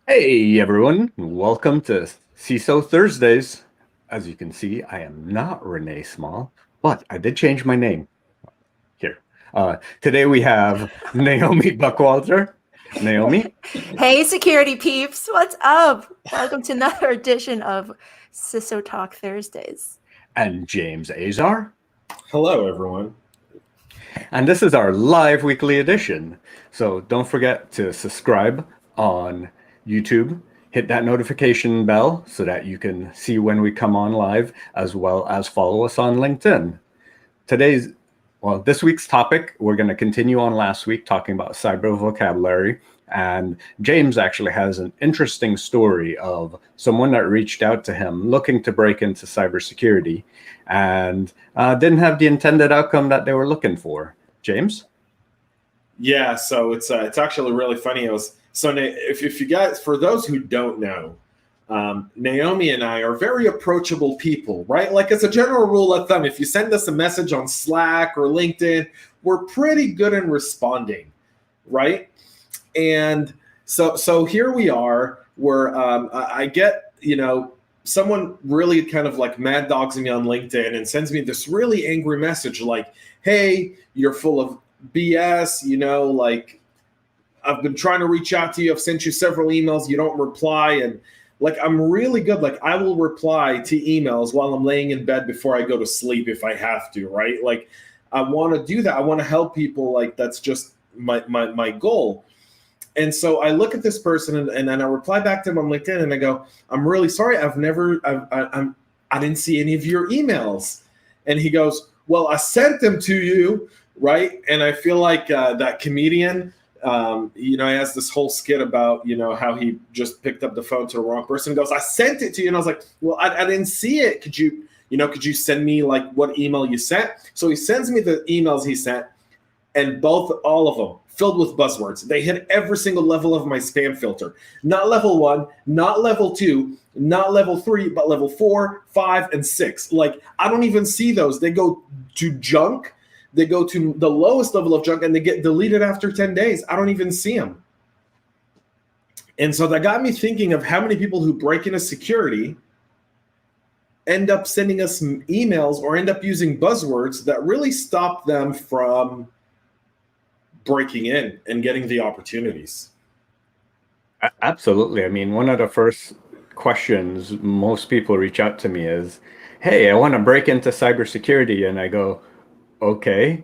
Hey everyone, welcome to CISO Thursdays. As you can see, I am not Renee Small, but I did change my name here. Today we have Naomi Buckwalter. Naomi Hey, security peeps, what's up? Welcome to another edition of CISO Talk Thursdays. and James Azar. Hello, everyone. And this is our live weekly edition. So don't forget to subscribe on YouTube. Hit that notification bell so that you can see when we come on live, as well as follow us on LinkedIn. This week's topic, we're going to continue on last week talking about cyber vocabulary. And James actually has an interesting story of someone that reached out to him looking to break into cybersecurity and didn't have the intended outcome that they were looking for. James? Yeah, so it's actually really funny. If you guys, for those who don't know, Naomi and I are very approachable people, right? Like as a general rule of thumb, if you send us a message on Slack or LinkedIn, we're pretty good in responding, right? And so here we are, where I get, someone really kind of like mad dogs me on LinkedIn and sends me this really angry message like, hey, you're full of BS, like I've been trying to reach out to you. I've sent you several emails. You don't reply. And like, I'm really good. Like I will reply to emails while I'm laying in bed before I go to sleep if I have to, right? Like I want to do that. I want to help people. Like that's just my goal. And so I look at this person and then I reply back to him on LinkedIn and I go, I'm really sorry. I didn't see any of your emails. And he goes, well, I sent them to you, right? And I feel like that comedian, he has this whole skit about, how he just picked up the phone to the wrong person. He goes, I sent it to you. And I was like, well, I didn't see it. Could you send me like what email you sent? So he sends me the emails he sent and all of them filled with buzzwords. They hit every single level of my spam filter. Not level 1, not level 2, not level 3, but level 4, 5, and 6. Like, I don't even see those. They go to junk. They go to the lowest level of junk, and they get deleted after 10 days. I don't even see them. And so that got me thinking of how many people who break into security end up sending us emails or end up using buzzwords that really stop them from breaking in and getting the opportunities. Absolutely. I mean, one of the first questions most people reach out to me is, hey, I want to break into cybersecurity. And I go, okay,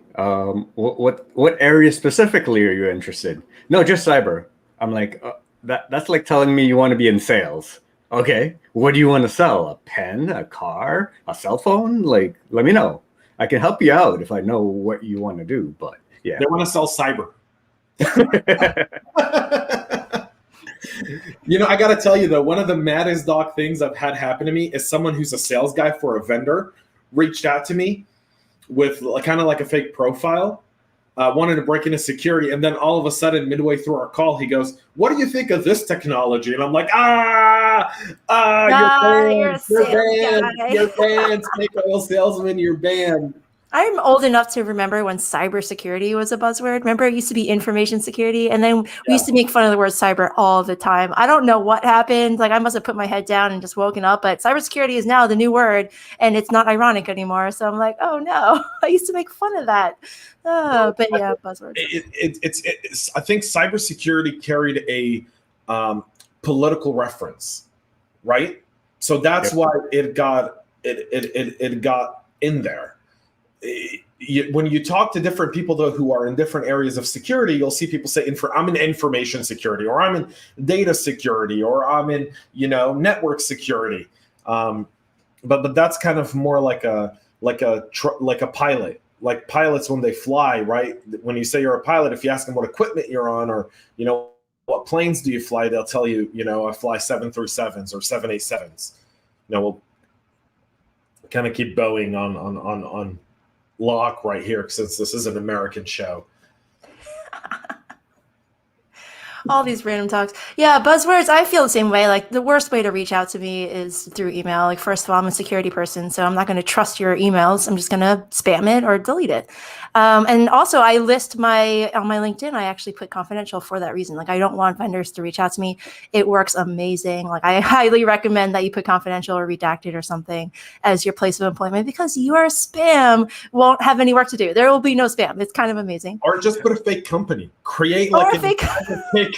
what area specifically are you interested? No, just cyber. I'm like, that's like telling me you want to be in sales. Okay, what do you want to sell? A pen, a car, a cell phone? Like, let me know. I can help you out if I know what you want to do. But yeah, they want to sell cyber. I got to tell you, though, one of the maddest dog things I've had happen to me is someone who's a sales guy for a vendor reached out to me with kind of like a fake profile, wanted to break into security. And then all of a sudden, midway through our call, he goes, what do you think of this technology? And I'm like, you're banned, snake oil salesman, you're banned. I'm old enough to remember when cybersecurity was a buzzword. Remember, it used to be information security, and then we used to make fun of the word cyber all the time. I don't know what happened. Like, I must have put my head down and just woken up, but cybersecurity is now the new word, and it's not ironic anymore. So I'm like, oh no, I used to make fun of that. But yeah, buzzwords. It's I think cybersecurity carried a political reference, right? So that's why it got in there. When you talk to different people, though, who are in different areas of security, you'll see people say, I'm in information security, or I'm in data security, or I'm in, network security. But that's kind of more like a pilot. Like pilots when they fly, right? When you say you're a pilot, if you ask them what equipment you're on, or what planes do you fly, they'll tell you, I fly 737s or 787s. We'll kind of keep Boeing on lock right here, since this is an American show. All these random talks. Yeah, buzzwords, I feel the same way. Like the worst way to reach out to me is through email. Like first of all, I'm a security person, so I'm not going to trust your emails. I'm just going to spam it or delete it. And also I list on my LinkedIn, I actually put confidential for that reason. Like I don't want vendors to reach out to me. It works amazing. Like I highly recommend that you put confidential or redacted or something as your place of employment, because your spam won't have any work to do. There will be no spam. It's kind of amazing. Or just put a fake company. Create like a fake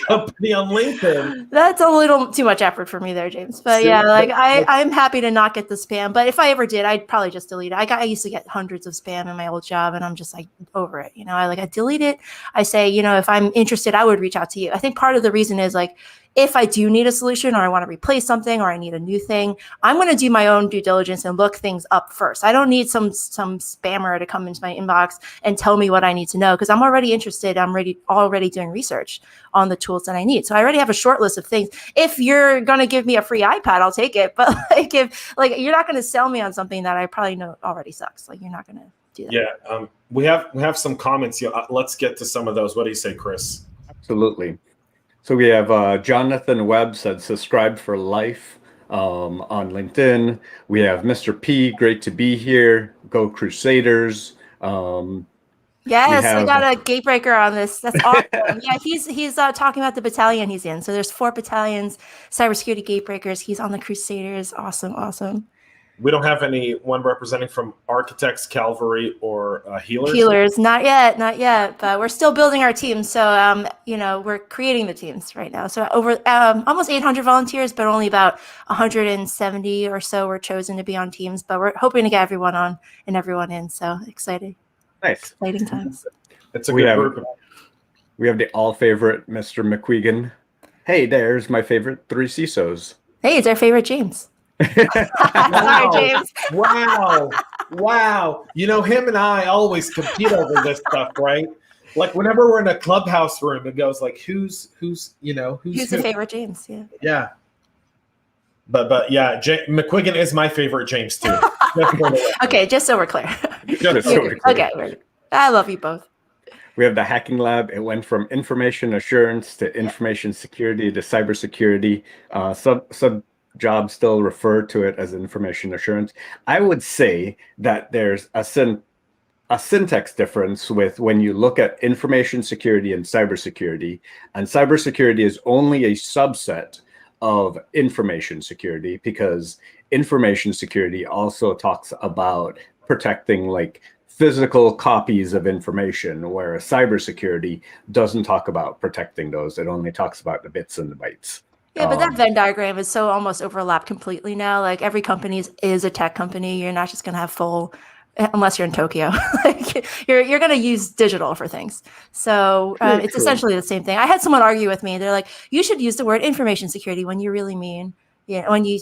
company on LinkedIn. That's a little too much effort for me there, James. But yeah, like I'm happy to not get the spam. But if I ever did, I'd probably just delete it. I used to get hundreds of spam in my old job, and I'm just like over it. I delete it. I say, if I'm interested, I would reach out to you. I think part of the reason is like, if I do need a solution or I want to replace something or I need a new thing, I'm going to do my own due diligence and look things up first. I don't need some spammer to come into my inbox and tell me what I need to know, because I'm already interested. I'm already doing research on the tools that I need. So I already have a short list of things. If you're going to give me a free iPad, I'll take it. But if you're not going to sell me on something that I probably know already sucks. Like you're not going to do that. Yeah. We have some comments here. Let's get to some of those. What do you say, Chris? Absolutely. So we have Jonathan Webb said, subscribe for life on LinkedIn. We have Mr. P, great to be here. Go Crusaders. Yes, we got a gatebreaker on this. That's awesome. Yeah, he's talking about the battalion he's in. So there's 4 battalions, cybersecurity gatebreakers. He's on the Crusaders. Awesome. We don't have anyone representing from Architects, Cavalry, or Healers? Healers, not yet. But we're still building our team. So, we're creating the teams right now. So over almost 800 volunteers, but only about 170 or so were chosen to be on teams. But we're hoping to get everyone on and everyone in. So excited. Nice. Exciting times. It's a good group. We have the all favorite Mr. McQuegan. Hey, there's my favorite 3 CISOs. Hey, it's our favorite James. Wow. Sorry, James. Wow. Him and I always compete over this stuff, right? Like whenever we're in a clubhouse room, it goes like, who's the favorite James? Yeah. But yeah, McQuigan is my favorite James too. Okay, just so we're clear. Okay, I love you both. We have the hacking lab. It went from information assurance to information security to cybersecurity. Some jobs still refer to it as information assurance. I would say that there's a syntax difference with when you look at information security and cybersecurity is only a subset of information security, because information security also talks about protecting like physical copies of information, whereas cybersecurity doesn't talk about protecting those. It only talks about the bits and the bytes. Yeah, but that Venn diagram is so almost overlapped completely now. Like every company is a tech company. You're not just going to have full, unless you're in Tokyo. Like you're going to use digital for things. So it's essentially the same thing. I had someone argue with me. They're like, you should use the word information security when you really mean, when you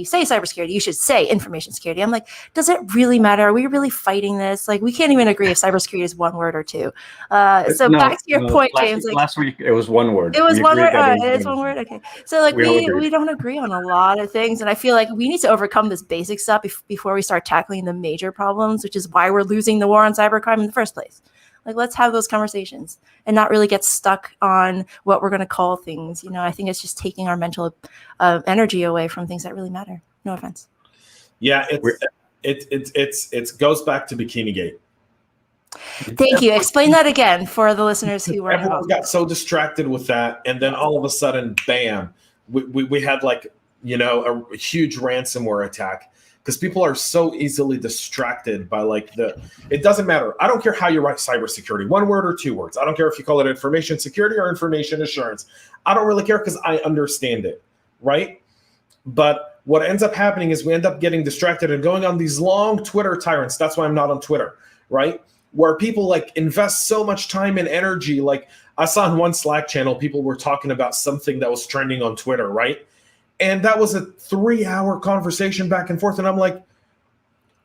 say cybersecurity, you should say information security. I'm like, does it really matter? Are we really fighting this? Like, we can't even agree if cybersecurity is one word or 2. Back to your point, James. Last week it was one word. It was one word. It's one word. Okay. So like we don't agree on a lot of things, and I feel like we need to overcome this basic stuff before we start tackling the major problems, which is why we're losing the war on cybercrime in the first place. Like, let's have those conversations and not really get stuck on what we're going to call things. I think it's just taking our mental energy away from things that really matter. No offense. Yeah, it goes back to Bikini Gate. Thank you. Explain that again for the listeners who were. Everyone got so distracted with that, and then all of a sudden, bam, we had like a huge ransomware attack. Because people are so easily distracted by it doesn't matter. I don't care how you write cybersecurity, 1 word or 2 words. I don't care if you call it information security or information assurance. I don't really care, because I understand it, right? But what ends up happening is we end up getting distracted and going on these long Twitter tyrants. That's why I'm not on Twitter, right? Where people invest so much time and energy. Like I saw in one Slack channel, people were talking about something that was trending on Twitter, right? And that was a 3-hour conversation back and forth. And I'm like,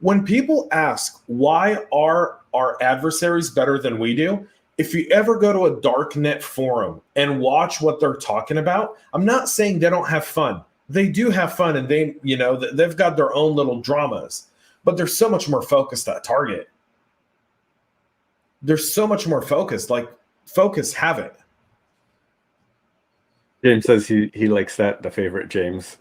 when people ask, why are our adversaries better than we do? If you ever go to a darknet forum and watch what they're talking about, I'm not saying they don't have fun. They do have fun, and they've got their own little dramas, but they're so much more focused at target. They're so much more focused, focus, have it. James says he likes that, the favorite James.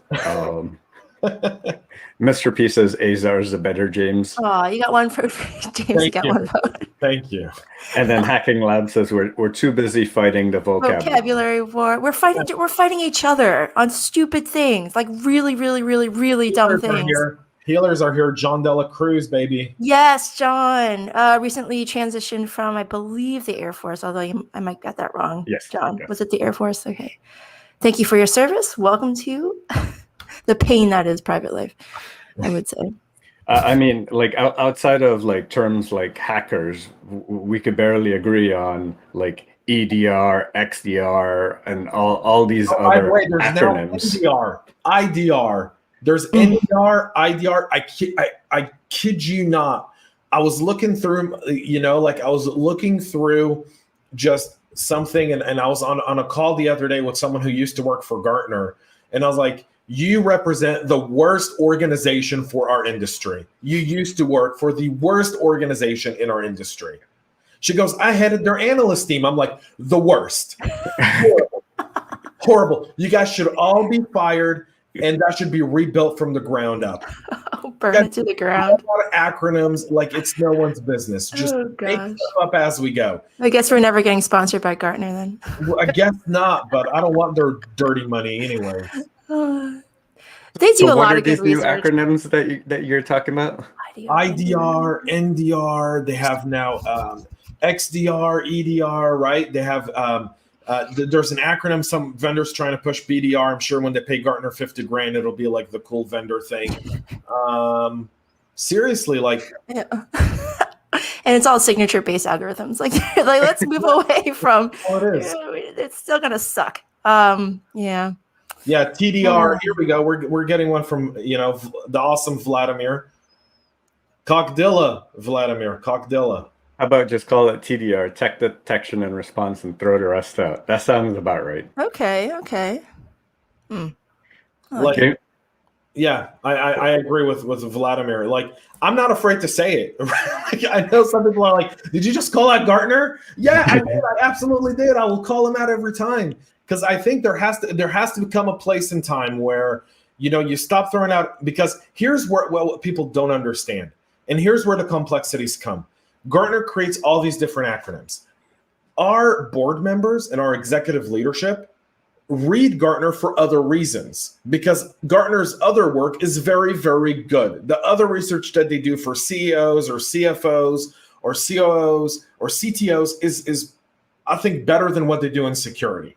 Mr. P says Azar is the better James. Oh, you got one for James. You got one vote. Thank you. And then Hacking Lab says we're too busy fighting the Vocabulary war. We're fighting each other on stupid things, like really, really, really, really dumb things. Healers are here. John Dela Cruz, baby. Yes, John. Recently transitioned from, I believe, the Air Force, although I might get that wrong. Yes. John. Yes. Was it the Air Force? Okay. Thank you for your service. Welcome to the pain that is private life, I would say. I mean, like outside of like terms like hackers, we could barely agree on like EDR, XDR, and all these other acronyms. Now IDR. There's NDR, IDR. I kid you not. I was looking through, I was looking through just something, and I was on a call the other day with someone who used to work for Gartner, and I was like, you represent the worst organization for our industry. You used to work for the worst organization in our industry. She goes, I headed their analyst team. I'm like, the worst. Horrible. Horrible. You guys should all be fired, and that should be rebuilt from the ground up. Burn it to the ground. A lot of acronyms, like it's no one's business. Just make stuff up as we go. I guess we're never getting sponsored by Gartner then. Well, I guess not, but I don't want their dirty money anyway. They do a lot of good research. What are these new acronyms that you're talking about? IDR, NDR. They have now XDR, EDR, right? They have there's an acronym. Some vendors trying to push BDR. I'm sure when they pay Gartner $50,000, it'll be like the cool vendor thing. Seriously, like. Yeah. And it's all signature-based algorithms. Like let's move away from. Oh, it is. It's still gonna suck. Yeah. Yeah, TDR. Here we go. We're getting one from the awesome Vladimir. Cockdilla, Vladimir. Cockdilla. How about just call it TDR, tech detection and response, and throw the rest out? That sounds about right. Okay. Like, yeah, I agree with Vladimir. Like, I'm not afraid to say it. Like, I know some people are like, did you just call out Gartner? Yeah, I did. I absolutely did. I will call him out every time. Because I think there has to become a place in time where you stop throwing out, because here's what people don't understand, and here's where the complexities come. Gartner creates all these different acronyms. Our board members and our executive leadership read Gartner for other reasons, because Gartner's other work is very, very good. The other research that they do for CEOs or CFOs or COOs or CTOs is I think better than what they do in security.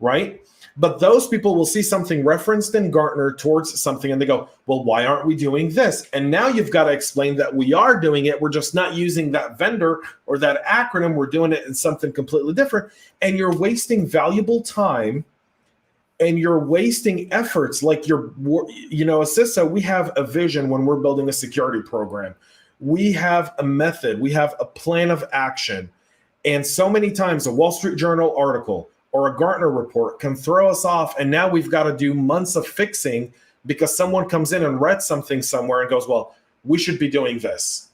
Right? But those people will see something referenced in Gartner towards something, and they go, well, why aren't we doing this? And now you've got to explain that we are doing it. We're just not using that vendor or that acronym. We're doing it in something completely different. And you're wasting valuable time, and you're wasting efforts. Like a CISO, we have a vision when we're building a security program. We have a method. We have a plan of action. And so many times a Wall Street Journal article or a Gartner report can throw us off, and now we've got to do months of fixing because someone comes in and read something somewhere and goes, well, we should be doing this.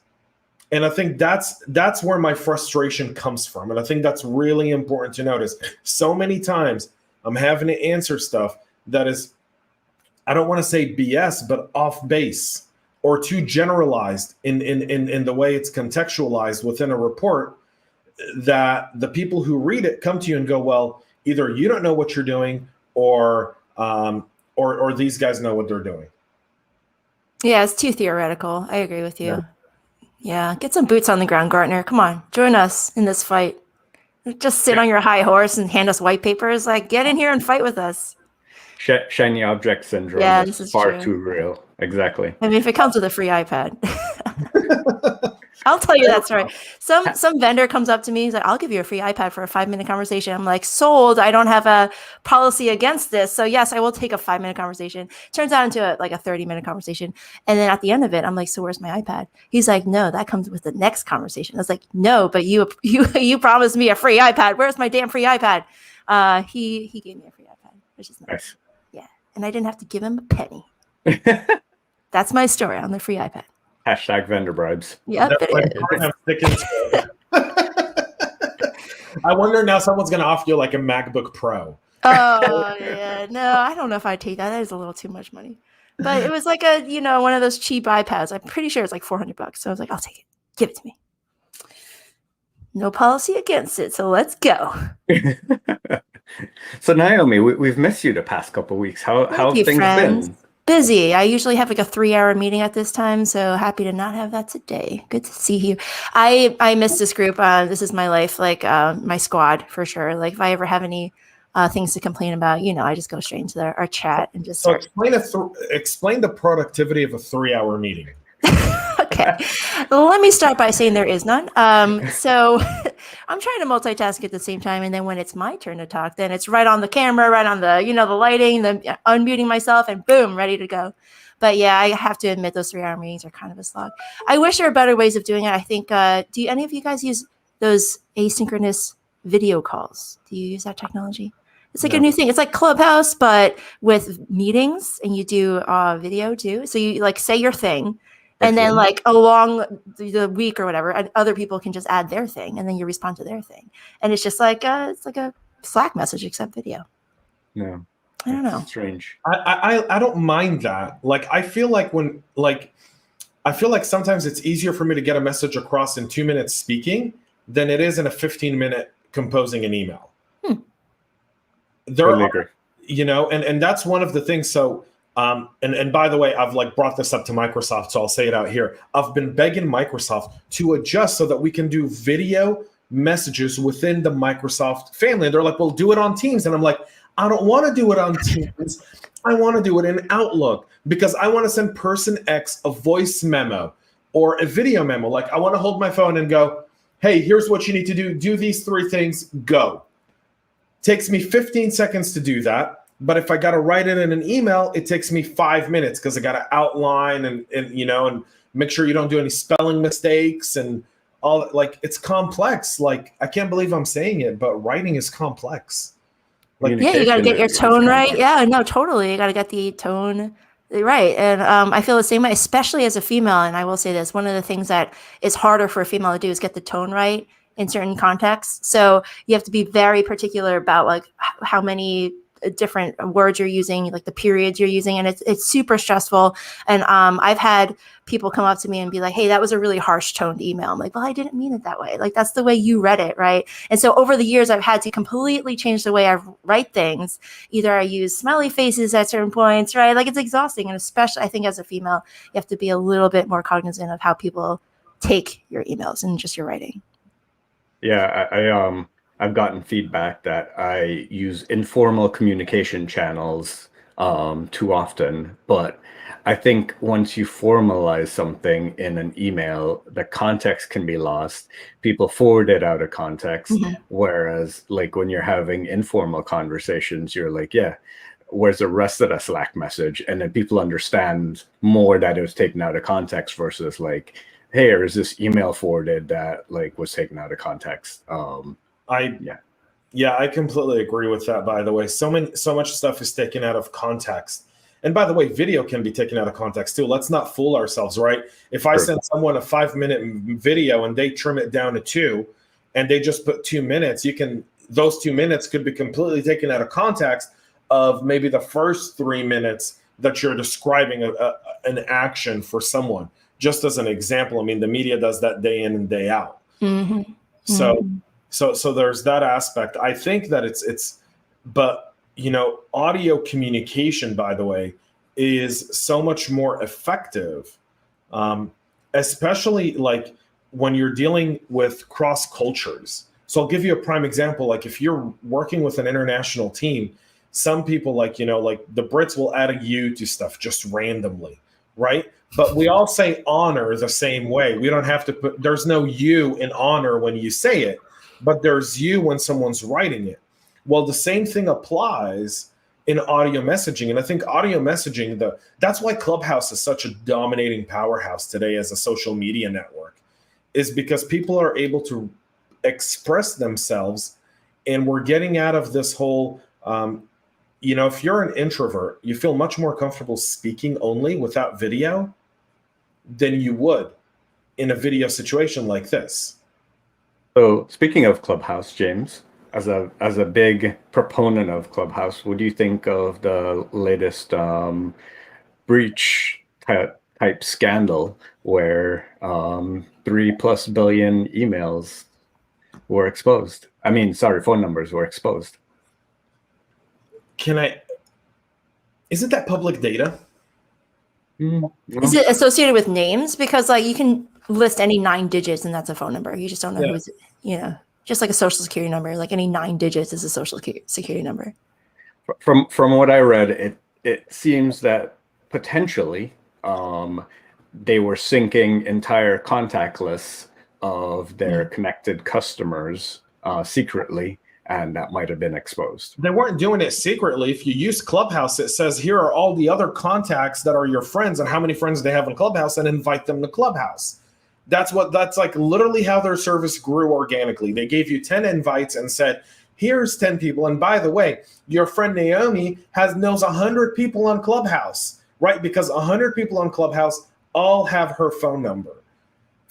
And I think that's where my frustration comes from. And I think that's really important to notice. So many times I'm having to answer stuff that is, I don't want to say BS, but off base or too generalized in the way it's contextualized within a report, that the people who read it come to you and go, well, either you don't know what you're doing, or these guys know what they're doing. Yeah, it's too theoretical. I agree with you. Yeah, get some boots on the ground, Gartner. Come on, join us in this fight. Just sit on your high horse and hand us white papers. Like, get in here and fight with us. Shiny object syndrome. Yeah, this is far too real. Exactly. I mean, if it comes with a free iPad. I'll tell you that story. Some vendor comes up to me. He's like, I'll give you a free iPad for a 5-minute conversation. I'm like, sold. I don't have a policy against this. So yes, I will take a 5-minute conversation. Turns out into a 30-minute conversation. And then at the end of it, I'm like, so where's my iPad? He's like, no, that comes with the next conversation. I was like, no, but you promised me a free iPad. Where's my damn free iPad? He gave me a free iPad, which is nice. Yeah. And I didn't have to give him a penny. That's my story on the free iPad. Hashtag vendor bribes. Yep, I wonder now someone's going to offer you like a MacBook Pro. Oh yeah, no, I don't know if I'd take that. That is a little too much money. But it was like one of those cheap iPads. I'm pretty sure it's like $400. So I was like, I'll take it. Give it to me. No policy against it. So let's go. So Naomi, we've missed you the past couple of weeks. How Thank have you, things friends. been? Busy. I usually have like a 3-hour meeting at this time, so happy to not have that today. Good to see you. I miss this group. This is my life, like my squad for sure. Like if I ever have any things to complain about, I just go straight into our chat and just So start. explain the productivity of a 3-hour meeting. Okay. Well, let me start by saying there is none. So I'm trying to multitask at the same time. And then when it's my turn to talk, then it's right on the camera, right on the, the lighting, the unmuting myself and boom, ready to go. But yeah, I have to admit those 3-hour meetings are kind of a slog. I wish there were better ways of doing it. I think, do any of you guys use those asynchronous video calls? Do you use that technology? It's like a new thing. It's like Clubhouse, but with meetings, and you do video too. So you like say your thing, and then like along the week or whatever, and other people can just add their thing, and then you respond to their thing, and it's just like it's like a Slack message except video. No, I don't know. Strange. I don't mind that. Like I feel like sometimes it's easier for me to get a message across in 2 minutes speaking than it is in a 15-minute composing an email. Totally agree. And that's one of the things. So, and by the way, I've like brought this up to Microsoft, so I'll say it out here. I've been begging Microsoft to adjust so that we can do video messages within the Microsoft family. And they're like, well, do it on Teams. And I'm like, I don't want to do it on Teams. I want to do it in Outlook because I want to send person X a voice memo or a video memo. Like I want to hold my phone and go, hey, here's what you need to do. Do these 3 things, go. Takes me 15 seconds to do that. But if I got to write it in an email, it takes me 5 minutes because I got to outline and make sure you don't do any spelling mistakes and all. Like it's complex. Like I can't believe I'm saying it, but writing is complex. Like, yeah, you got to get your tone right. Yeah, no, totally. You got to get the tone right. And I feel the same way, especially as a female. And I will say this, one of the things that is harder for a female to do is get the tone right in certain contexts. So you have to be very particular about like how many different words you're using, like the periods you're using. And it's super stressful. And I've had people come up to me and be like, hey, that was a really harsh toned email. I'm like, well, I didn't mean it that way. Like that's the way you read it. Right. And so over the years, I've had to completely change the way I write things. Either I use smiley faces at certain points, right? Like it's exhausting. And especially I think as a female, you have to be a little bit more cognizant of how people take your emails and just your writing. Yeah, I've gotten feedback that I use informal communication channels too often, but I think once you formalize something in an email, the context can be lost. People forward it out of context, whereas like when you're having informal conversations, you're like, yeah, where's the rest of the Slack message? And then people understand more that it was taken out of context versus like, hey, or is this email forwarded that like was taken out of context? Yeah, I completely agree with that. By the way, so much stuff is taken out of context. And by the way, video can be taken out of context too. Let's not fool ourselves, right? If I send someone a 5-minute video and they trim it down to 2, and they just put 2 minutes, those 2 minutes could be completely taken out of context of maybe the first 3 minutes that you're describing an action for someone. Just as an example, I mean, the media does that day in and day out. So there's that aspect. I think that but audio communication, by the way, is so much more effective, especially like when you're dealing with cross cultures. So I'll give you a prime example. Like if you're working with an international team, some people like the Brits will add a you to stuff just randomly, right? But we all say honor the same way. We don't have to there's no you in honor when you say it, but there's you when someone's writing it. Well, the same thing applies in audio messaging. And I think audio messaging, that's why Clubhouse is such a dominating powerhouse today as a social media network, is because people are able to express themselves. And we're getting out of this whole, if you're an introvert, you feel much more comfortable speaking only without video than you would in a video situation like this. So speaking of Clubhouse, James, as a big proponent of Clubhouse, what do you think of the latest breach type scandal where 3+ billion emails were exposed? I mean, sorry, phone numbers were exposed. Isn't that public data? No. Is it associated with names? Because like you can list any 9 digits and that's a phone number. You just don't know who is, just like a social security number. Like any 9 digits is a social security number. From what I read, it seems that potentially they were syncing entire contact lists of their connected customers secretly, and that might have been exposed. They weren't doing it secretly. If you use Clubhouse, it says here are all the other contacts that are your friends and how many friends they have in Clubhouse, and invite them to Clubhouse. That's like literally how their service grew organically. They gave you 10 invites and said, here's 10 people. And by the way, your friend Naomi knows 100 people on Clubhouse, right? Because 100 people on Clubhouse all have her phone number.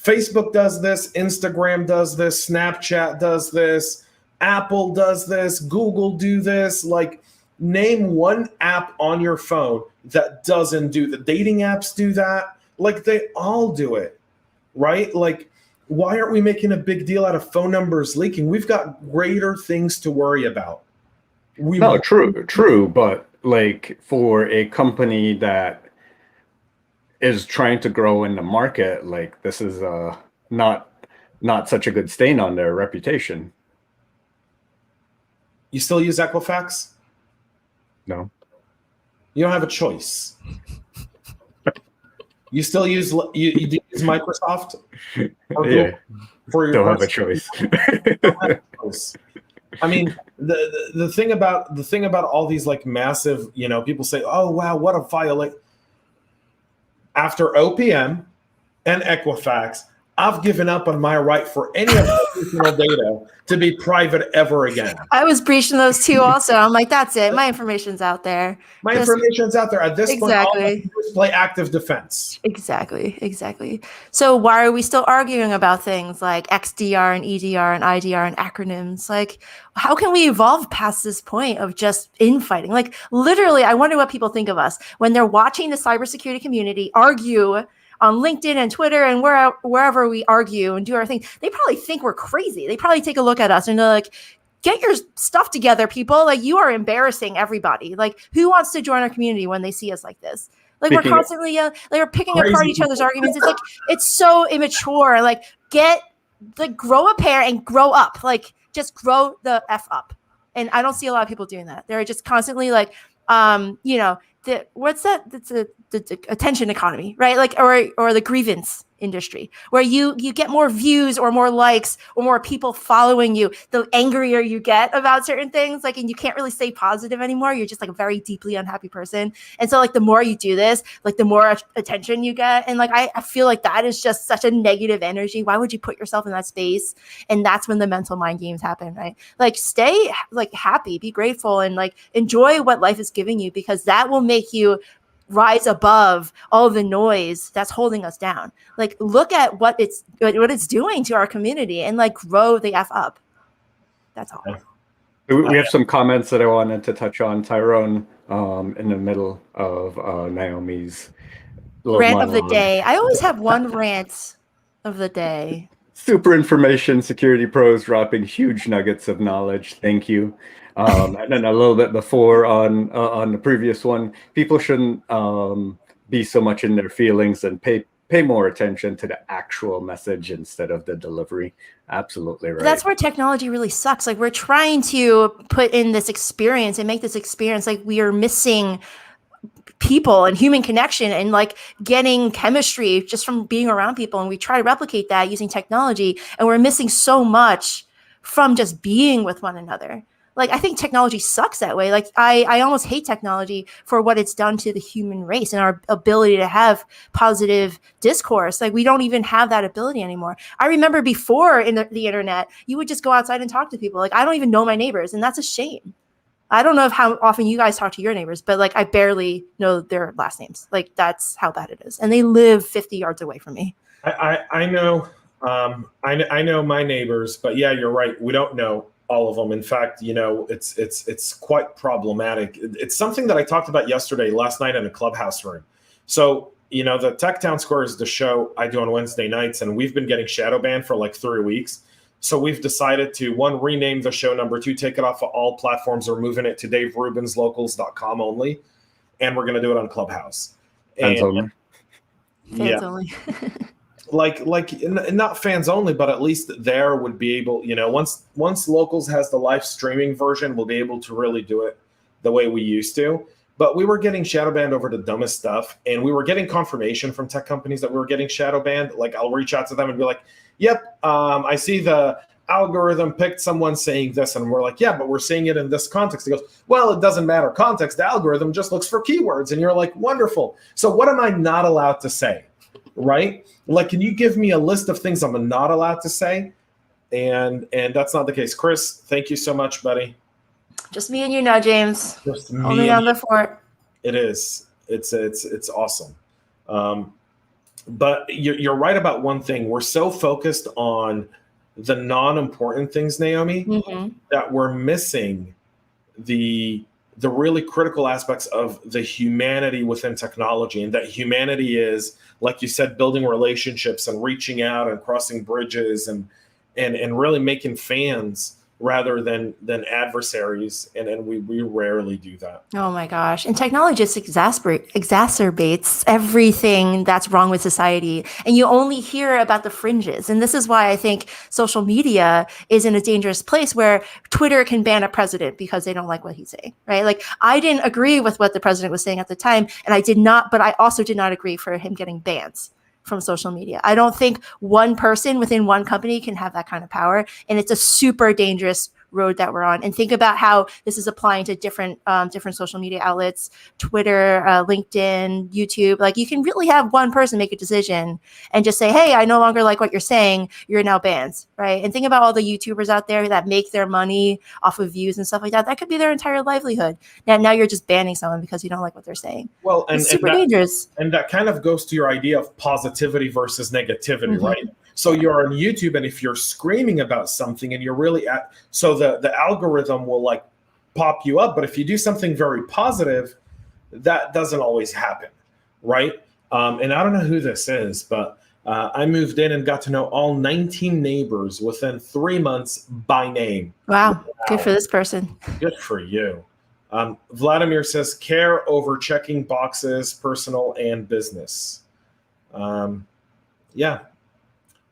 Facebook does this, Instagram does this, Snapchat does this, Apple does this, Google do this. Like, name one app on your phone that doesn't do the dating apps do that. Like, they all do it, right? Like, why aren't we making a big deal out of phone numbers leaking? We've got greater things to worry about. True, but like for a company that is trying to grow in the market, like this is not such a good stain on their reputation. You still use Equifax? No. You don't have a choice. You still use you use Microsoft? Or Yeah. For your Don't have a choice. I mean, the thing about all these like massive, people say, oh wow, what a violation. After OPM and Equifax, I've given up on my right for any of my personal data to be private ever again. I was breaching those too also. I'm like, that's it. My information's out there. Information's out there. At this point, all I have to do is play active defense. Exactly. So why are we still arguing about things like XDR and EDR and IDR and acronyms? Like, how can we evolve past this point of just infighting? Like, literally, I wonder what people think of us when they're watching the cybersecurity community argue on LinkedIn and Twitter and wherever we argue and do our thing. They probably think we're crazy. They probably take a look at us and they're like, get your stuff together, people. Like, you are embarrassing everybody. Like, who wants to join our community when they see us like this? Like, we're constantly we're picking apart each other's arguments. It's like, it's so immature. Like, grow a pair and grow up. Like, just grow the F up. And I don't see a lot of people doing that. They're just constantly like, what's that? That's the attention economy, right? Like, or the grievance industry, where you get more views or more likes or more people following you, the angrier you get about certain things. Like, and you can't really stay positive anymore. You're just like a very deeply unhappy person. And so like the more you do this, like the more attention you get. And like, I feel like that is just such a negative energy. Why would you put yourself in that space? And that's when the mental mind games happen, right? Like, stay like happy, be grateful, and like enjoy what life is giving you, because that will make you rise above all the noise that's holding us down. Like, look at what it's doing to our community and like grow the F up. That's all. We have some comments that I wanted to touch on. Tyrone, in the middle of Naomi's rant of the day. I always have one rant of the day. Super information security pros dropping huge nuggets of knowledge. Thank you. And then a little bit before on the previous one, people shouldn't be so much in their feelings and pay more attention to the actual message instead of the delivery. Absolutely right. That's where technology really sucks. Like, we're trying to put in this experience and make this experience like we are missing people and human connection and like getting chemistry just from being around people. And we try to replicate that using technology, and we're missing so much from just being with one another. Like, I think technology sucks that way. Like, I almost hate technology for what it's done to the human race and our ability to have positive discourse. Like, we don't even have that ability anymore. I remember before in the internet, you would just go outside and talk to people. Like, I don't even know my neighbors, and that's a shame. I don't know how often you guys talk to your neighbors, but like, I barely know their last names. Like, that's how bad it is. And they live 50 yards away from me. I know my neighbors, but yeah, you're right. We don't know all of them. In fact, it's quite problematic. It's something that I talked about last night in a Clubhouse room. So, the Tech Town Square is the show I do on Wednesday nights, and we've been getting shadow banned for like 3 weeks. So we've decided to, one, rename the show, number two, take it off of all platforms. We're moving it to daverubinslocals.com only, and we're going to do it on Clubhouse. Fans only. Fans only. like not fans only, but at least there would be able, once Locals has the live streaming version, we'll be able to really do it the way we used to. But we were getting shadow banned over the dumbest stuff, and we were getting confirmation from tech companies that we were getting shadow banned. Like, I'll reach out to them and be like, yep, I see the algorithm picked someone saying this, and we're like, yeah, but we're seeing it in this context. He goes, well, it doesn't matter context. The algorithm just looks for keywords. And you're like, wonderful. So what am I not allowed to say, right? Like, can you give me a list of things I'm not allowed to say? And that's not the case. Chris, thank you so much, buddy. Just me and you now, James. Just only on the fort. It is. It's awesome. But you're right about one thing. We're so focused on the non-important things, Naomi, that we're missing the really critical aspects of the humanity within technology. And that humanity is, like you said, building relationships and reaching out and crossing bridges and really making fans rather than adversaries. And we rarely do that. Oh my gosh. And technology just exacerbates everything that's wrong with society. And you only hear about the fringes. And this is why I think social media is in a dangerous place where Twitter can ban a president because they don't like what he's saying, right? Like, I didn't agree with what the president was saying at the time. And but I also did not agree for him getting bans from social media. I don't think one person within one company can have that kind of power. And it's a super dangerous road that we're on. And think about how this is applying to different social media outlets, Twitter, LinkedIn, YouTube. Like, you can really have one person make a decision and just say, hey, I no longer like what you're saying. You're now banned, right? And think about all the YouTubers out there that make their money off of views and stuff like that. That could be their entire livelihood. Now you're just banning someone because you don't like what they're saying. Well, it's super dangerous. And that kind of goes to your idea of positivity versus negativity, right? So you're on YouTube, and if you're screaming about something and you're really so the algorithm will like pop you up. But if you do something very positive, that doesn't always happen, right? And I don't know who this is, but I moved in and got to know all 19 neighbors within 3 months by name. Wow. Good for this person. Good for you. Vladimir says, care over checking boxes, personal and business. Yeah.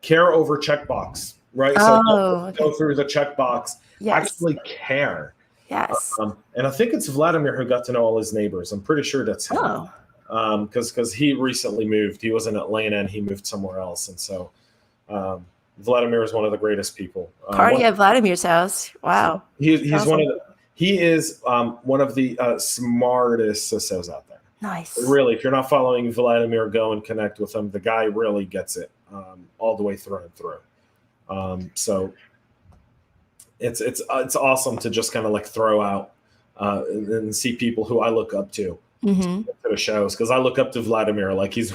Care over checkbox, right? So go through the checkbox. Yes. Actually care. Yes. And I think it's Vladimir who got to know all his neighbors. I'm pretty sure that's him. Oh. Because he recently moved. He was in Atlanta and he moved somewhere else. And so Vladimir is one of the greatest people. Party at Vladimir's house. Wow. He's awesome. He is one of the smartest CISOs out there. Nice. Really, if you're not following Vladimir, go and connect with him. The guy really gets it all the way through and through. So it's awesome to just kind of like throw out and see people who I look up to to the shows, because I look up to Vladimir like he's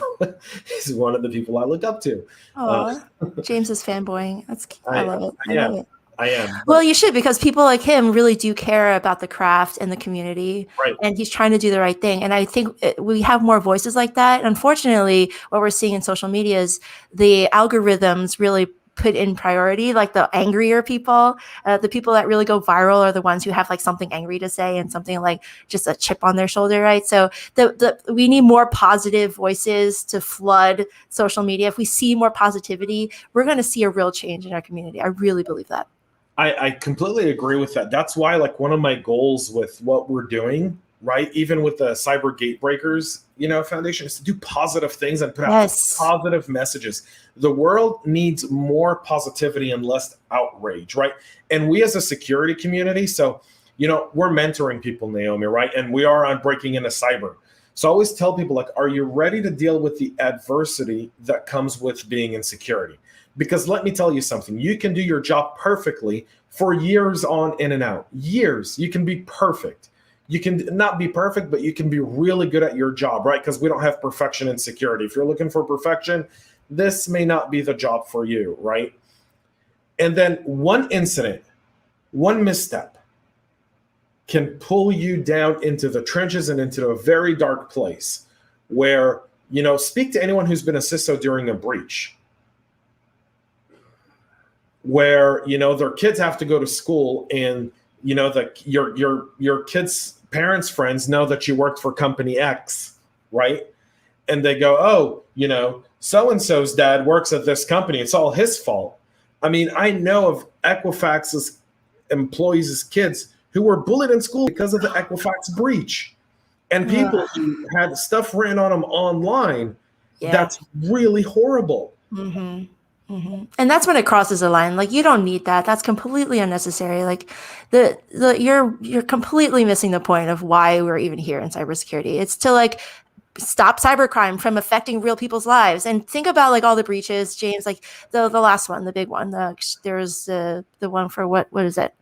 one of the people I look up to. Oh, James is fanboying. I love it. I love it. I am. Well, you should, because people like him really do care about the craft and the community, right? And he's trying to do the right thing. And I think we have more voices like that. Unfortunately, what we're seeing in social media is the algorithms really put in priority, like the angrier people, the people that really go viral are the ones who have like something angry to say and something like just a chip on their shoulder, right? So we need more positive voices to flood social media. If we see more positivity, we're going to see a real change in our community. I really believe that. I completely agree with that. That's why, like, one of my goals with what we're doing, right, even with the Cyber Gatebreakers, Foundation, is to do positive things and put out positive messages. The world needs more positivity and less outrage, right? And we as a security community, so, we're mentoring people, Naomi, right? And we are on Breaking Into Cyber. So I always tell people, like, are you ready to deal with the adversity that comes with being in security? Because let me tell you something, you can do your job perfectly for years on in and out. Years. You can be perfect. You can not be perfect, but you can be really good at your job, right? Because we don't have perfection in security. If you're looking for perfection, this may not be the job for you, right? And then one incident one misstep can pull you down into the trenches and into a very dark place where, speak to anyone who's been a CISO during a breach, where, their kids have to go to school and, your kids' parents' friends know that you worked for company X, right? And they go, oh, so-and-so's dad works at this company. It's all his fault. I mean, I know of Equifax's employees' kids who were bullied in school because of the Equifax breach. And people who had stuff written on them online. Yeah. That's really horrible. Mm-hmm. Mm-hmm. And that's when it crosses a line. Like, you don't need that. That's completely unnecessary. Like, you're completely missing the point of why we're even here in cybersecurity. It's to like stop cybercrime from affecting real people's lives. And think about like all the breaches, James. Like the last one, the big one. There's the one for what is it?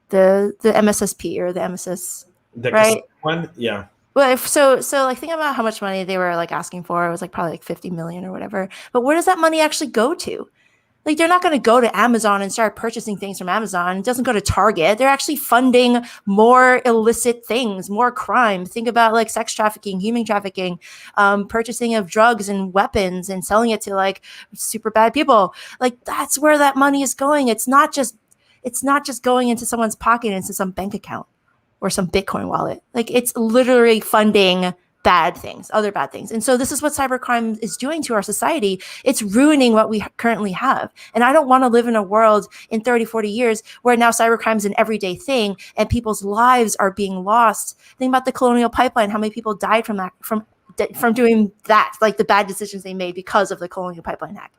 The MSSP or the MSS, right? One, yeah. Well, so like think about how much money they were like asking for. It was like probably like 50 million or whatever. But where does that money actually go to? Like, they're not going to go to Amazon and start purchasing things from Amazon. It doesn't go to Target. They're actually funding more illicit things, more crime. Think about like sex trafficking, human trafficking, purchasing of drugs and weapons and selling it to like super bad people. Like, that's where that money is going. It's not just going into someone's pocket, into some bank account or some Bitcoin wallet. Like, it's literally funding bad things, other bad things. And so this is what cybercrime is doing to our society. It's ruining what we currently have. And I don't want to live in a world in 30, 40 years where now cybercrime is an everyday thing and people's lives are being lost. Think about the Colonial Pipeline, how many people died from that, from doing that, like the bad decisions they made because of the Colonial Pipeline hack.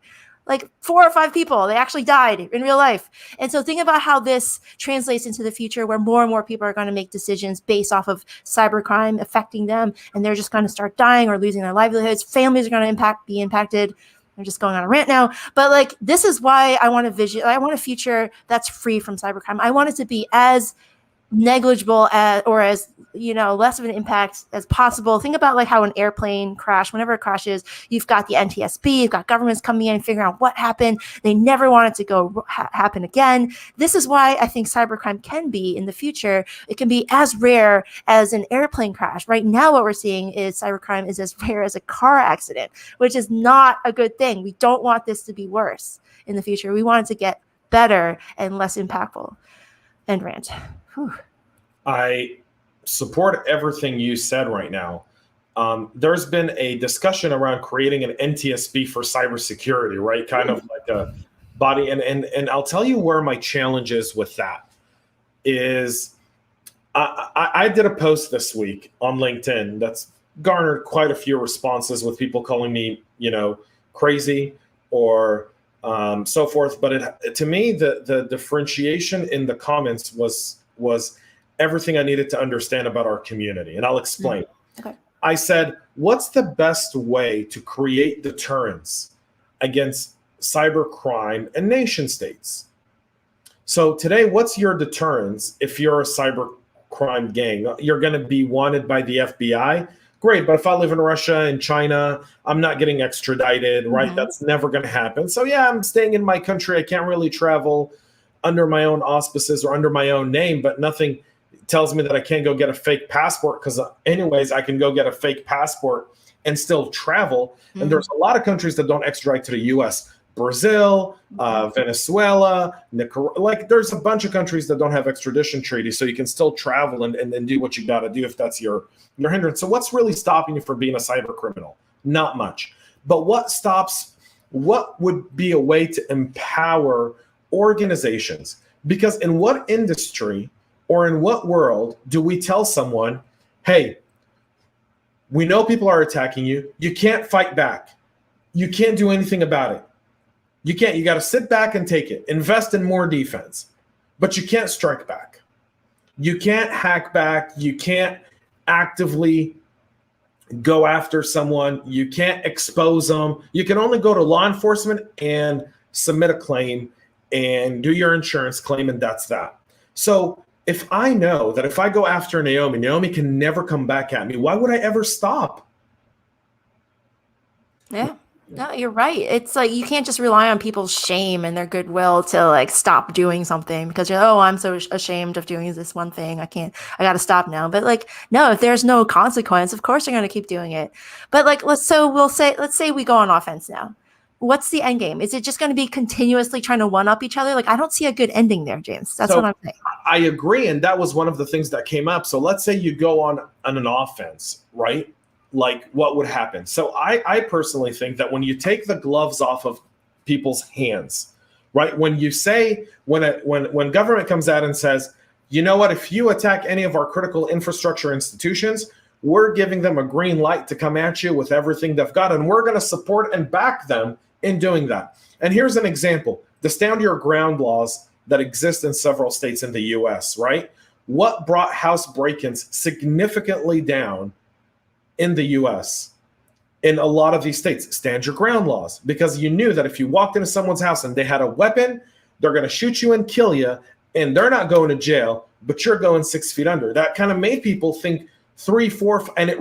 Like 4 or 5 people, they actually died in real life. And so think about how this translates into the future, where more and more people are going to make decisions based off of cybercrime affecting them. And they're just going to start dying or losing their livelihoods. Families are going to be impacted. I'm just going on a rant now. But like, this is why I want a future that's free from cybercrime. I want it to be as negligible or as less of an impact as possible. Think about like how an airplane crash, whenever it crashes, you've got the NTSB, you've got governments coming in and figuring out what happened. They never want it to go happen again. This is why I think cybercrime can be in the future. It can be as rare as an airplane crash. Right now, what we're seeing is cybercrime is as rare as a car accident, which is not a good thing. We don't want this to be worse in the future. We want it to get better and less impactful. End rant. Whew. I support everything you said right now. There's been a discussion around creating an NTSB for cybersecurity, right? Kind of like a body. And I'll tell you where my challenge is with that is I did a post this week on LinkedIn that's garnered quite a few responses with people calling me, crazy or so forth. But to me, the differentiation in the comments was everything I needed to understand about our community. And I'll explain. Okay. I said, what's the best way to create deterrence against cybercrime and nation states? So today, what's your deterrence if you're a cybercrime gang? You're going to be wanted by the FBI? Great, but if I live in Russia and China, I'm not getting extradited, right? Mm-hmm. That's never going to happen. So yeah, I'm staying in my country. I can't really travel under my own auspices or under my own name, but nothing tells me that I can't go get a fake passport, because anyways, I can go get a fake passport and still travel. Mm-hmm. And there's a lot of countries that don't extradite to the US. Brazil, Venezuela, Nicaragua, like there's a bunch of countries that don't have extradition treaties, so you can still travel and do what you got to do if that's your hindrance. So what's really stopping you from being a cyber criminal? Not much. But what would be a way to empower organizations? Because in what industry or in what world do we tell someone, hey, we know people are attacking you. You can't fight back. You can't do anything about it. You can't. You got to sit back and take it. Invest in more defense. But you can't strike back. You can't hack back. You can't actively go after someone. You can't expose them. You can only go to law enforcement and submit a claim and do your insurance claim, and that's that. So if I know that if I go after Naomi can never come back at me, why would I ever stop? Yeah. No, you're right. It's like you can't just rely on people's shame and their goodwill to like stop doing something because you're, oh, I'm so ashamed of doing this one thing. I got to stop now. But like, no, if there's no consequence, of course you're going to keep doing it. But like, let's say we go on offense now. What's the end game? Is it just going to be continuously trying to one up each other? Like, I don't see a good ending there, James. That's what I'm saying. I agree. And that was one of the things that came up. So let's say you go on an offense, right? Like what would happen? So I personally think that when you take the gloves off of people's hands, right? When you say, when government comes out and says, you know what, if you attack any of our critical infrastructure institutions, we're giving them a green light to come at you with everything they've got. And we're going to support and back them in doing that. And here's an example, the stand your ground laws that exist in several states in the US, right? What brought house break-ins significantly down in the US, in a lot of these states, stand your ground laws, because you knew that if you walked into someone's house and they had a weapon, they're going to shoot you and kill you, and they're not going to jail, but you're going 6 feet under. That kind of made people think 3, 4, and it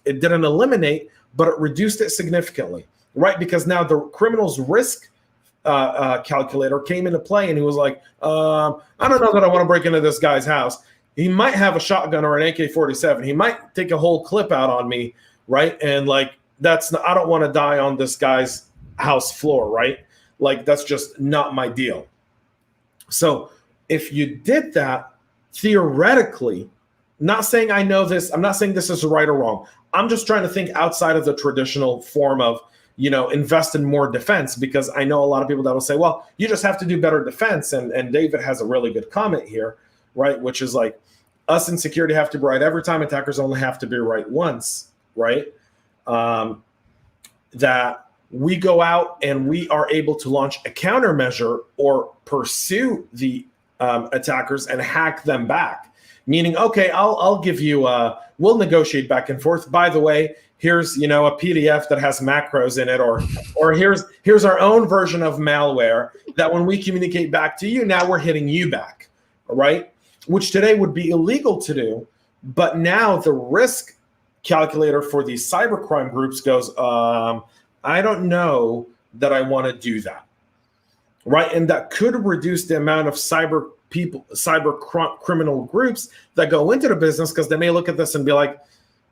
didn't eliminate, but it reduced it significantly, right? Because now the criminal's risk calculator came into play, and he was like, I don't know that I want to break into this guy's house. He might have a shotgun or an AK-47. He might take a whole clip out on me, right? And like, I don't want to die on this guy's house floor, right? Like, that's just not my deal. So if you did that, theoretically, not saying I know this, I'm not saying this is right or wrong. I'm just trying to think outside of the traditional form of, invest in more defense, because I know a lot of people that will say, well, you just have to do better defense. And David has a really good comment here, right? Which is like, us in security have to be right every time, attackers only have to be right once, right? That we go out and we are able to launch a countermeasure or pursue the attackers and hack them back. Meaning, okay, I'll give you, we'll negotiate back and forth. By the way, here's, a PDF that has macros in it, or here's our own version of malware that when we communicate back to you, now we're hitting you back, all right? Which today would be illegal to do, but now the risk calculator for these cybercrime groups goes, I don't know that I want to do that, right? And that could reduce the amount of cyber criminal groups that go into the business, because they may look at this and be like,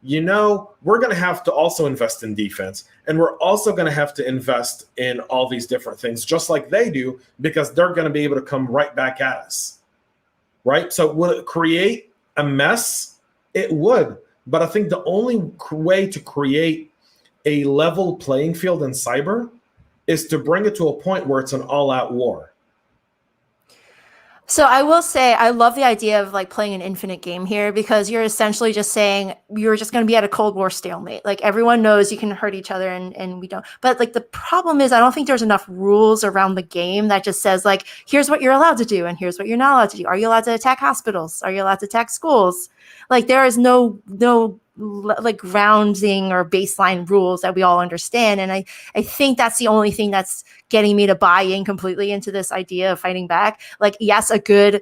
we're going to have to also invest in defense, and we're also going to have to invest in all these different things, just like they do, because they're going to be able to come right back at us. Right? So will it create a mess? It would. But I think the only way to create a level playing field in cyber is to bring it to a point where it's an all-out war. So I will say I love the idea of like playing an infinite game here, because you're essentially just saying you're just going to be at a Cold War stalemate. Like, everyone knows you can hurt each other and we don't. But like, the problem is I don't think there's enough rules around the game that just says like, here's what you're allowed to do and here's what you're not allowed to do. Are you allowed to attack hospitals? Are you allowed to attack schools? Like, there is no like grounding or baseline rules that we all understand. And I think that's the only thing that's getting me to buy in completely into this idea of fighting back. Like, yes, a good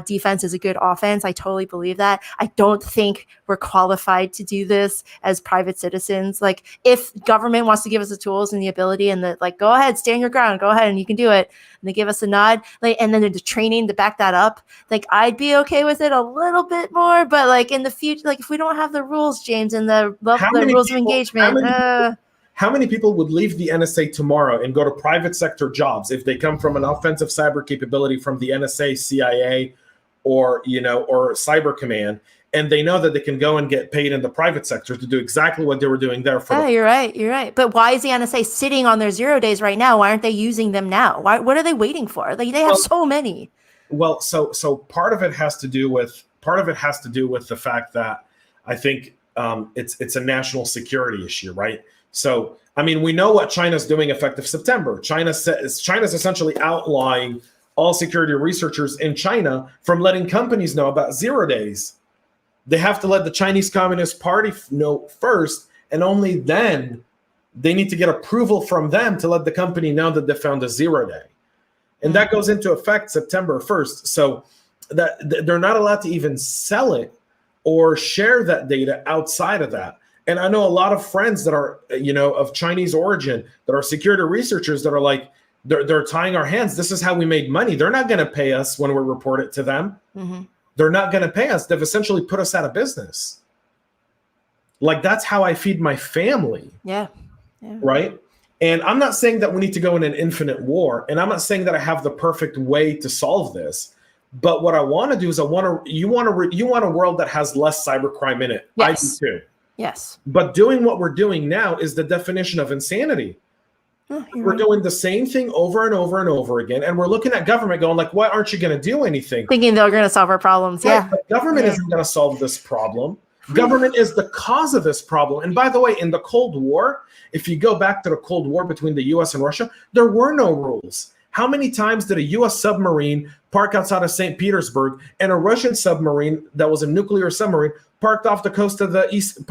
defense is a good offense. I totally believe that. I don't think we're qualified to do this as private citizens. Like, if government wants to give us the tools and the ability and the like, go ahead, stand your ground, go ahead and you can do it. And they give us a nod, like, and then the training to back that up. Like, I'd be okay with it a little bit more, but like in the future, like if we don't have the rules, James, and the rules of engagement. How many people would leave the NSA tomorrow and go to private sector jobs if they come from an offensive cyber capability from the NSA, CIA, or Cyber Command, and they know that they can go and get paid in the private sector to do exactly what they were doing there? You're right. But why is the NSA sitting on their 0 days right now? Why aren't they using them now? What are they waiting for? Like, they have so many. Well, so part of it has to do with the fact that I think it's a national security issue, right? So, I mean, we know what China's doing effective September. China's essentially outlawing all security researchers in China from letting companies know about 0 days. They have to let the Chinese Communist Party know first, and only then they need to get approval from them to let the company know that they found a 0 day. And that goes into effect September 1st. So that they're not allowed to even sell it or share that data outside of that. And I know a lot of friends that are, of Chinese origin that are security researchers that are like, they're tying our hands. This is how we made money. They're not going to pay us when we report it to them. Mm-hmm. They're not going to pay us. They've essentially put us out of business. Like, that's how I feed my family. Yeah. Right. And I'm not saying that we need to go in an infinite war. And I'm not saying that I have the perfect way to solve this. But what I want to do is you want a world that has less cybercrime in it. Yes. I do too. Yes. But doing what we're doing now is the definition of insanity. We're doing the same thing over and over and over again. And we're looking at government going like, why aren't you going to do anything? Thinking they're going to solve our problems. Right, Yeah. but government isn't going to solve this problem. Government is the cause of this problem. And by the way, in the Cold War, if you go back to the Cold War between the US and Russia, there were no rules. How many times did a US submarine park outside of St. Petersburg and a Russian submarine that was a nuclear submarine parked off the coast of the East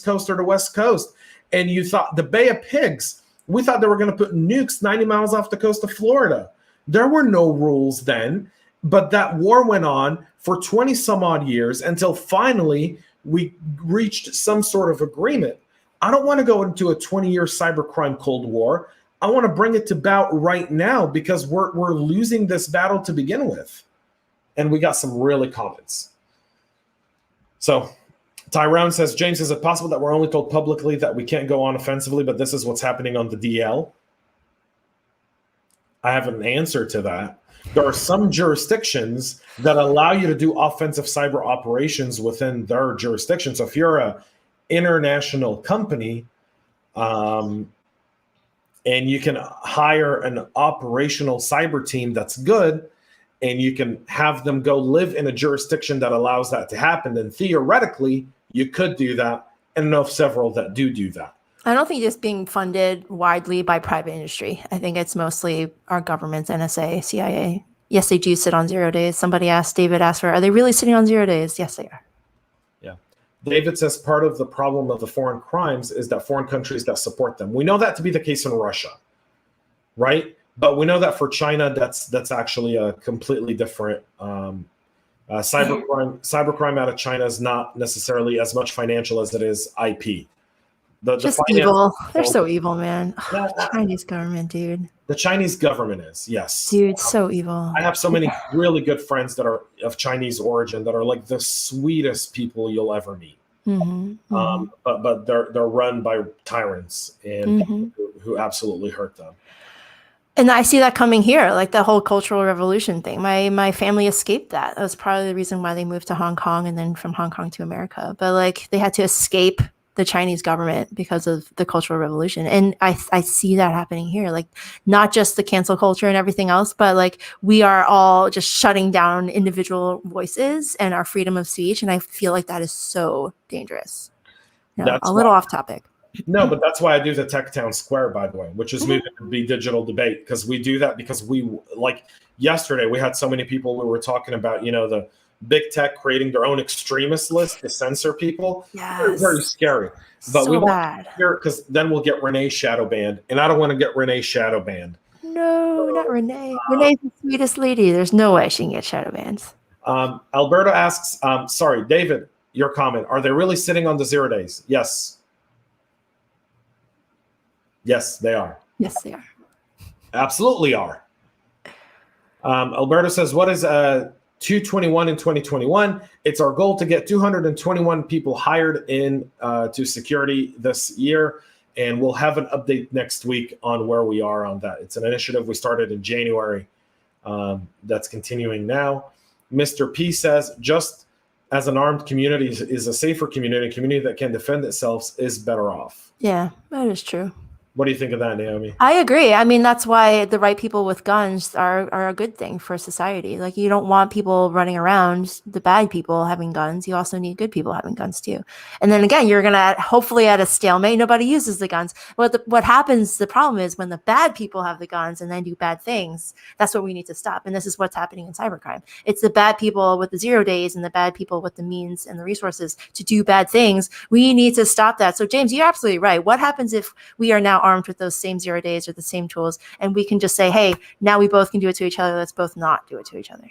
Coast or the West Coast? And you thought the Bay of Pigs, we thought they were going to put nukes 90 miles off the coast of Florida. There were no rules then, but that war went on for 20 some odd years until finally we reached some sort of agreement. I don't want to go into a 20-year cybercrime Cold War. I want to bring it to bout right now because we're losing this battle to begin with. And we got some really comments. So Tyrone says, James, is it possible that we're only told publicly that we can't go on offensively, but this is what's happening on the DL? I have an answer to that. There are some jurisdictions that allow you to do offensive cyber operations within their jurisdiction. So if you're an international company, and you can hire an operational cyber team that's good, and you can have them go live in a jurisdiction that allows that to happen, then theoretically, you could do that. And I know of several that do that. I don't think it's being funded widely by private industry. I think it's mostly our governments, NSA, CIA. Yes, they do sit on 0 days. David asked are they really sitting on 0 days? Yes, they are. Yeah. David says part of the problem of the foreign crimes is that foreign countries that support them. We know that to be the case in Russia, right? But we know that for China, that's actually a completely different cybercrime out of China is not necessarily as much financial as it is IP. Just evil. They're so evil, man. Chinese government, dude. The Chinese government is, yes. Dude, so evil. I have so many really good friends that are of Chinese origin that are like the sweetest people you'll ever meet. Mm-hmm, mm-hmm. But they're run by tyrants and who absolutely hurt them. And I see that coming here, like the whole Cultural Revolution thing. My family escaped that. That was probably the reason why they moved to Hong Kong and then from Hong Kong to America. But like they had to escape the Chinese government because of the Cultural Revolution. And I see that happening here, like not just the cancel culture and everything else, but like we are all just shutting down individual voices and our freedom of speech. And I feel like that is so dangerous. A little off topic. No, but that's why I do the Tech Town Square, by the way, which is moving to be digital debate, because we do that because we, like yesterday, we had so many people we were talking about, the big tech creating their own extremist list to censor people. Yes. Very, very scary. But so we won't bad. Because then we'll get Renee shadow banned, and I don't want to get Renee shadow banned. No, not Renee. Renee's the sweetest lady. There's no way she can get shadow banned. Alberto asks, sorry, David, your comment. Are they really sitting on the 0 days? Yes. Yes, they are. Yes, they are. Absolutely are. Alberto says, what is 221 in 2021? It's our goal to get 221 people hired in to security this year. And we'll have an update next week on where we are on that. It's an initiative we started in January that's continuing now. Mr. P says, just as an armed community is a safer community, a community that can defend itself is better off. Yeah, that is true. What do you think of that, Naomi? I agree. I mean, that's why the right people with guns are a good thing for society. Like, you don't want people running around, the bad people having guns. You also need good people having guns too. And then again, you're going to hopefully at a stalemate, nobody uses the guns. What happens, the problem is when the bad people have the guns and then do bad things, that's what we need to stop. And this is what's happening in cybercrime. It's the bad people with the 0 days and the bad people with the means and the resources to do bad things. We need to stop that. So James, you're absolutely right. What happens if we are now armed with those same 0 days or the same tools, and we can just say, hey, now we both can do it to each other. Let's both not do it to each other.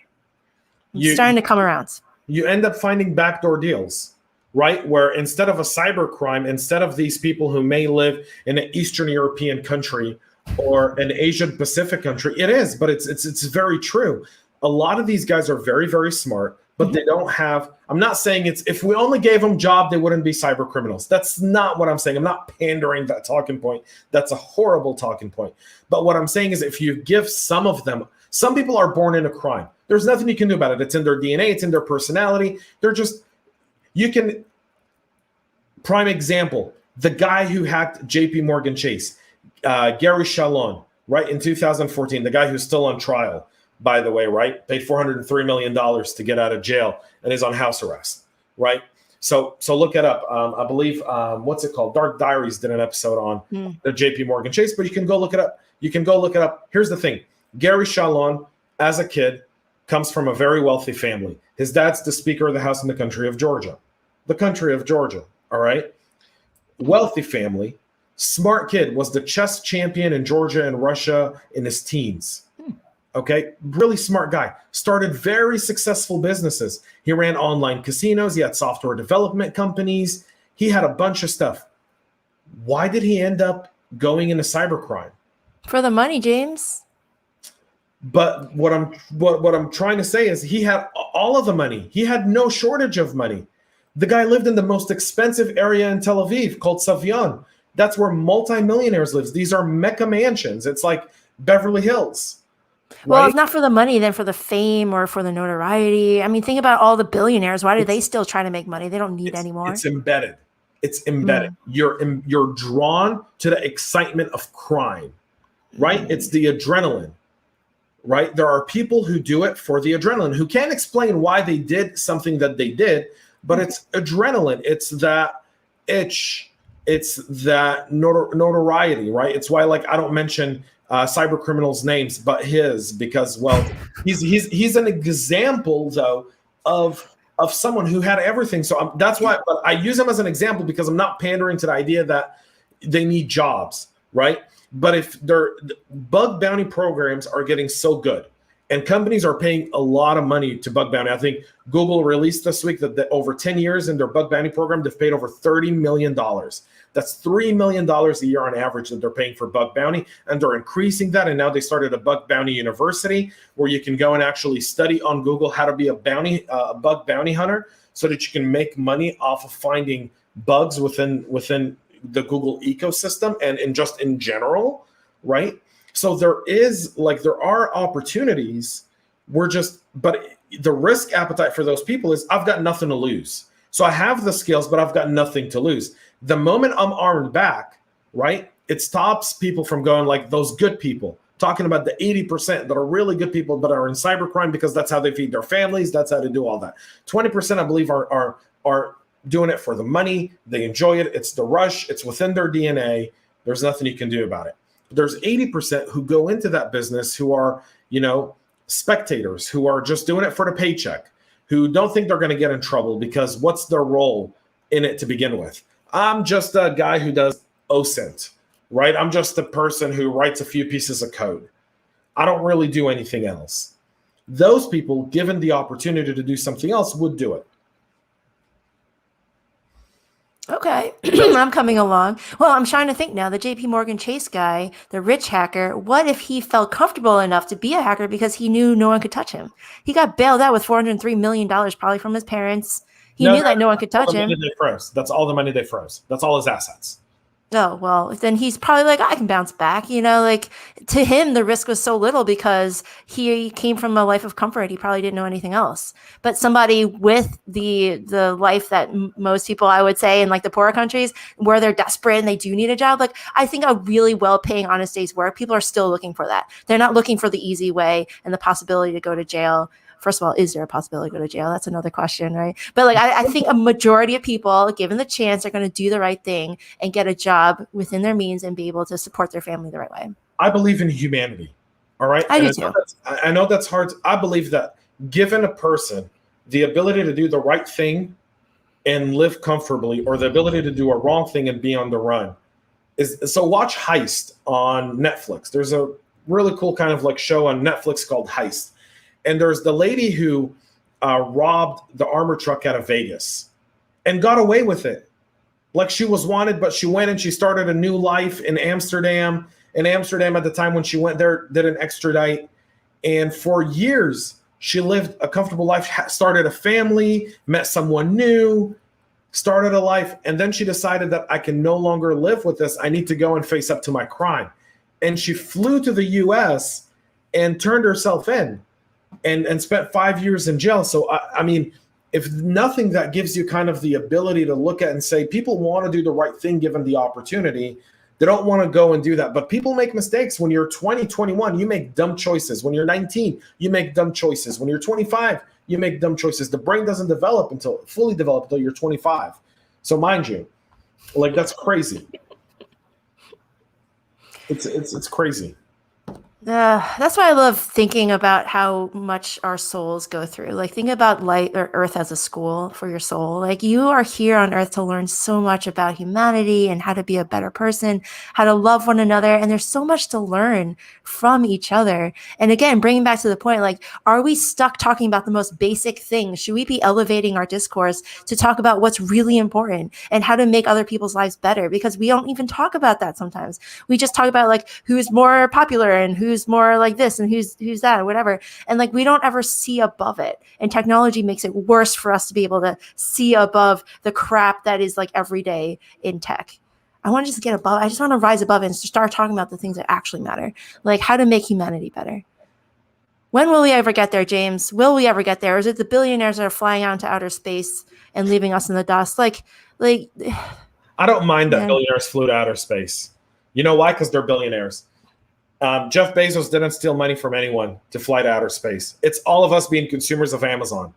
It's starting to come around. You end up finding backdoor deals. right? Where instead of a cyber crime, instead of these people who may live in an Eastern European country or an Asian Pacific country, it is, but it's very true. A lot of these guys are very, very smart, but they don't have, I'm not saying if we only gave them job, they wouldn't be cyber criminals. That's not what I'm saying. I'm not pandering that talking point. That's a horrible talking point. But what I'm saying is if you give some of them, some people are born in a crime. There's nothing you can do about it. It's in their DNA. It's in their personality. Prime example, the guy who hacked JP Morgan Chase, Gary Chalon, right, in 2014, the guy who's still on trial, by the way, right, paid $403 million to get out of jail and is on house arrest, right? So look it up. I believe, what's it called? Dark Diaries did an episode on the JP Morgan Chase, but you can go look it up. Here's the thing. Gary Chalon, as a kid, comes from a very wealthy family. His dad's the Speaker of the House in the country of Georgia. All right. Wealthy family, smart kid, was the chess champion in Georgia and Russia in his teens. Okay. Really smart guy. Started very successful businesses. He ran online casinos. He had software development companies. He had a bunch of stuff. Why did he end up going into cybercrime? For the money, James. But what I'm trying to say is he had all of the money. He had no shortage of money. The guy lived in the most expensive area in Tel Aviv called Savion. That's where multimillionaires live. These are mecca mansions. It's like Beverly Hills. Well, right? if not for the money, then for the fame or for the notoriety. I mean, think about all the billionaires. Why do they still try to make money? They don't need anymore. It's embedded. You're drawn to the excitement of crime, right? It's the adrenaline, right? There are people who do it for the adrenaline, who can't explain why they did something that they did, but it's adrenaline. It's that itch. It's that notoriety, right? It's why, like, I don't mention cyber criminals' names, but his, because, well, he's an example though of someone who had everything. So that's why, but I use him as an example because I'm not pandering to the idea that they need jobs, right? But if their bug bounty programs are getting so good, and companies are paying a lot of money to bug bounty. I think Google released this week that over 10 years in their bug bounty program, they've paid over $30 million. That's $3 million a year on average that they're paying for bug bounty. And they're increasing that. And now they started a bug bounty university where you can go and actually study on Google how to be a bug bounty hunter so that you can make money off of finding bugs within the Google ecosystem and just in general, right? So there are opportunities. But the risk appetite for those people is I've got nothing to lose. So I have the skills, but I've got nothing to lose. The moment I'm armed back, right, it stops people from going like those good people, talking about the 80% that are really good people but are in cybercrime because that's how they feed their families. That's how they do all that. 20%, I believe, are doing it for the money. They enjoy it. It's the rush. It's within their DNA. There's nothing you can do about it. There's 80% who go into that business who are, spectators, who are just doing it for the paycheck, who don't think they're going to get in trouble because what's their role in it to begin with? I'm just a guy who does OSINT, right? I'm just a person who writes a few pieces of code. I don't really do anything else. Those people, given the opportunity to do something else, would do it. Okay, I'm coming along. Well, I'm trying to think now. The JP Morgan Chase guy, the rich hacker, what if he felt comfortable enough to be a hacker because he knew no one could touch him? He got bailed out with $403 million probably from his parents. He knew that no one could touch him. That's all the money they froze. That's all his assets. Oh, well, then he's probably like, I can bounce back. Like to him, the risk was so little because he came from a life of comfort. He probably didn't know anything else. But somebody with the life that most people, I would say, in like the poorer countries where they're desperate and they do need a job, like I think a really well-paying, honest day's work, people are still looking for that. They're not looking for the easy way and the possibility to go to jail. First of all, is there a possibility to go to jail? That's another question, right? But like, I think a majority of people, given the chance, are going to do the right thing and get a job within their means and be able to support their family the right way. I believe in humanity. All right. I do too. I know that's hard. I believe that given a person the ability to do the right thing and live comfortably, or the ability to do a wrong thing and be on the run, so watch Heist on Netflix. There's a really cool kind of like show on Netflix called Heist. And there's the lady who robbed the armor truck out of Vegas. and got away with it. Like she was wanted, but she went and she started a new life in Amsterdam. In Amsterdam at the time when she went there, didn't extradite. And for years, she lived a comfortable life, started a family, met someone new, started a life. And then she decided that I can no longer live with this. I need to go and face up to my crime. And she flew to the US and turned herself in and spent 5 years in jail. So, I mean, if nothing, that gives you kind of the ability to look at and say, people want to do the right thing given the opportunity. They don't want to go and do that. But people make mistakes. When you're 20, 21, you make dumb choices. When you're 19, you make dumb choices. When you're 25, you make dumb choices. The brain doesn't fully develop until you're 25. So mind you, like that's crazy. It's crazy. That's why I love thinking about how much our souls go through. Like, think about light or earth as a school for your soul. Like, you are here on earth to learn so much about humanity and how to be a better person, how to love one another. And there's so much to learn from each other. And again, bringing back to the point, like, are we stuck talking about the most basic things? Should we be elevating our discourse to talk about what's really important and how to make other people's lives better? Because we don't even talk about that sometimes. We just talk about like who's more popular and who's more like this and who's that or whatever. And like, we don't ever see above it. And technology makes it worse for us to be able to see above the crap that is like every day in tech. I want to just get above. I just want to rise above it and start talking about the things that actually matter, like how to make humanity better. When will we ever get there, James? Will we ever get there? Or is it the billionaires that are flying out into outer space and leaving us in the dust? Like I don't mind that billionaires flew to outer space. You know why? Because they're billionaires. Jeff Bezos didn't steal money from anyone to fly to outer space. It's all of us being consumers of Amazon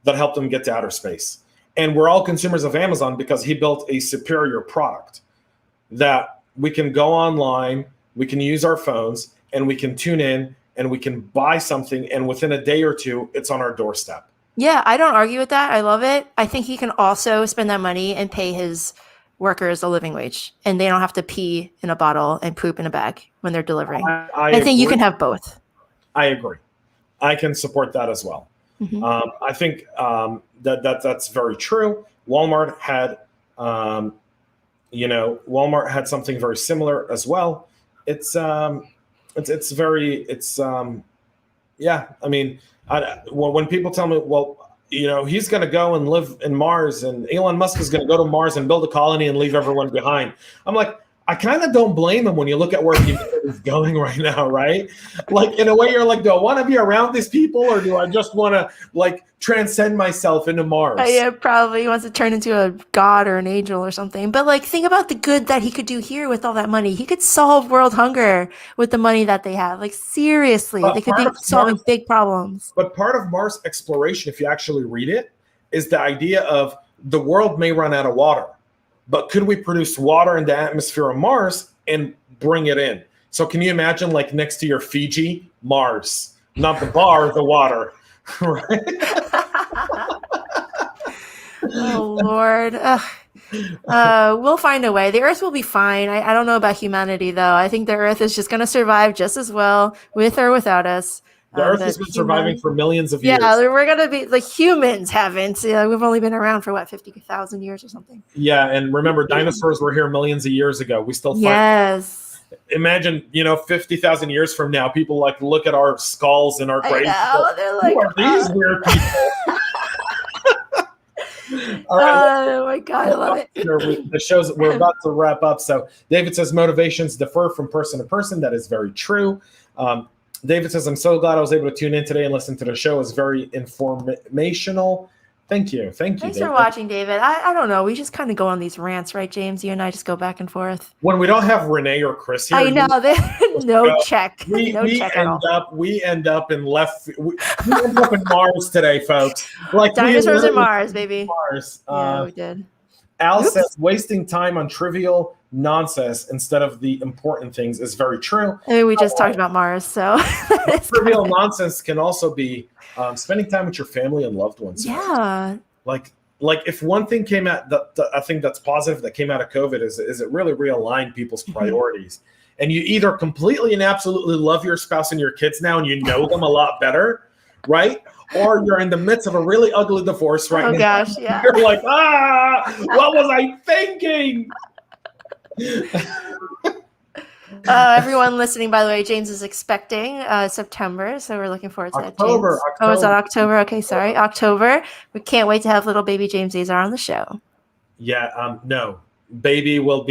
that helped him get to outer space. And we're all consumers of Amazon because he built a superior product that we can go online, we can use our phones, and we can tune in and we can buy something. And within a day or two, it's on our doorstep. Yeah, I don't argue with that. I love it. I think he can also spend that money and pay his workers a living wage, and they don't have to pee in a bottle and poop in a bag when they're delivering. I think you can have both. I agree. I can support that as well. Mm-hmm. I think that's very true. Walmart had, Walmart had something very similar as well. When people tell me, well, he's going to go and live in Mars and Elon Musk is going to go to Mars and build a colony and leave everyone behind. I'm like, I kind of don't blame him when you look at where he's going right now, right? Like, in a way, you're like, do I want to be around these people or do I just want to, like, transcend myself into Mars? Yeah, probably. He wants to turn into a god or an angel or something. But, like, think about the good that he could do here with all that money. He could solve world hunger with the money that they have. Like, seriously. They could be solving big problems. But part of Mars exploration, if you actually read it, is the idea of the world may run out of water. But could we produce water in the atmosphere of Mars and bring it in? So can you imagine, like, next to your Fiji, Mars, not the bar, the water, right? Oh, Lord. We'll find a way. The Earth will be fine. I don't know about humanity, though. I think the Earth is just going to survive just as well with or without us. The Earth has been surviving for millions of years. Yeah, we're going to be, the humans haven't. We've only been around for, 50,000 years or something. Yeah, and remember, dinosaurs were here millions of years ago. We still find. Yes. Imagine, 50,000 years from now, people look at our skulls and our graves. They're like, who are these weird people? All right, oh my God, I love it. The show's, we're about to wrap up. So David says motivations differ from person to person. That is very true. David says, I'm so glad I was able to tune in today and listen to the show. It's very informational. Thank you. Thanks David. For watching, David. I don't know. We just kind of go on these rants, right, James? You and I just go back and forth. When we don't have Renee or Chris here. I know. No check. We end up in Mars today, folks. Like dinosaurs in Mars, baby. Mars. Yeah, we did. Al says wasting time on trivial nonsense instead of the important things is very true. I mean, we just talked about Mars, so trivial nonsense can also be spending time with your family and loved ones. Yeah. Like if one thing came out that I think that's positive that came out of COVID is it really realigned people's priorities. And you either completely and absolutely love your spouse and your kids now and you know them a lot better, right? Or you're in the midst of a really ugly divorce right now. Oh gosh, yeah. You're like, what was I thinking? Everyone listening, by the way, James is expecting September, so we're looking forward to that. October. James. Oh, is that October? Okay, sorry, October. We can't wait to have little baby James Azar on the show. Yeah, no. Baby will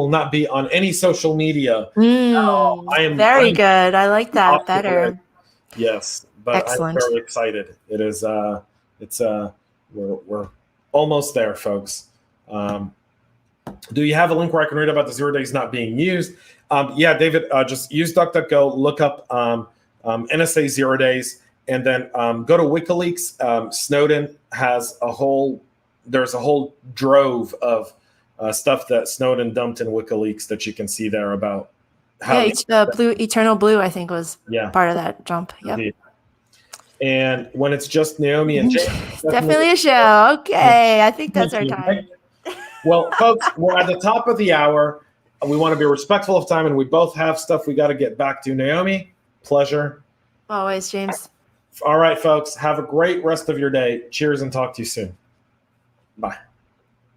not be on any social media. I am very good. I like that better. Yes, but excellent. I'm very excited. It is. We're almost there, folks. Do you have a link where I can read about the 0 days not being used? Yeah, David. Just use DuckDuckGo. Look up NSA 0 days, and then go to WikiLeaks. Snowden has there's a whole drove of stuff that Snowden dumped in WikiLeaks that you can see there about how Eternal Blue, I think, was part of that jump. Yep. Indeed. And when it's just Naomi and James, definitely a show. Okay, I think that's our time. Well, folks, we're at the top of the hour. We want to be respectful of time, and we both have stuff we got to get back to. Naomi, pleasure. Always, James. All right, folks, have a great rest of your day. Cheers, and talk to you soon. Bye.